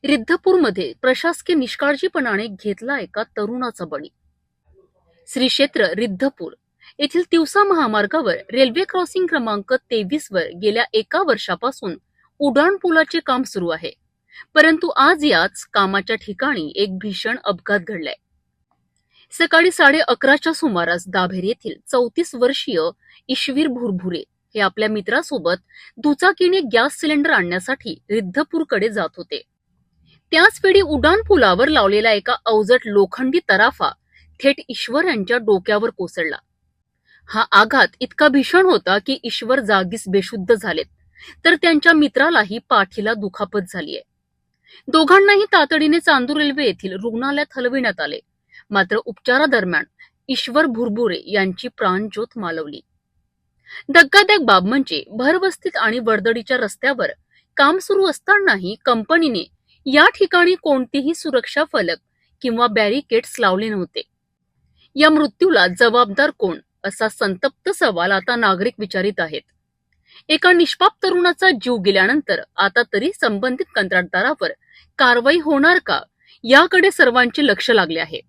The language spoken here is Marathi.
रिद्धपूरमध्ये प्रशासकीय निष्काळजीपणाने घेतला एका तरुणाचा बळी. श्री क्षेत्र रिद्धपूर येथील तिवसा महामार्गावर रेल्वे क्रॉसिंग क्रमांक 23 वर गेल्या एका वर्षापासून उड्डाणपुलाचे काम सुरू आहे. परंतु आज याच कामाच्या ठिकाणी एक भीषण अपघात घडलाय. सकाळी 11:30च्या सुमारास दाभेर येथील 34 वर्षीय ईशवीर भुरभुरे हे आपल्या मित्रासोबत दुचाकीने गॅस सिलेंडर आणण्यासाठी रिद्धपूरकडे जात होते. त्याच वेळी उड्डाणपुलावर लावलेला एका अवजड लोखंडी तराफा थेट ईश्वर यांच्या डोक्यावर कोसळला. हा आघात इतका भीषण होता की ईश्वर जागीच बेशुद्ध झालेत, तर त्यांच्या मित्रालाही पाठीला दुखापत झालीय. दोघांनाही तातडीने चांदूर रेल्वे येथील रुग्णालयात हलविण्यात आले. मात्र उपचारादरम्यान ईश्वर भुरभुरे यांची प्राणज्योत मालवली. धक्कादायक बाब म्हणजे भरवस्तीत आणि वर्दळीच्या रस्त्यावर काम सुरू असतानाही कंपनीने या ठिकाणी कोणतेही सुरक्षा फलक किंवा बॅरिकेड्स लावले नव्हते. या मृत्यूला जबाबदार कोण असा संतप्त सवाल आता नागरिक विचारित आहेत. एका निष्पाप तरुणाचा जीव गेल्यानंतर आता तरी संबंधित कंत्राटदारावर कारवाई होणार का, याकडे सर्वांचे लक्ष लागले आहे.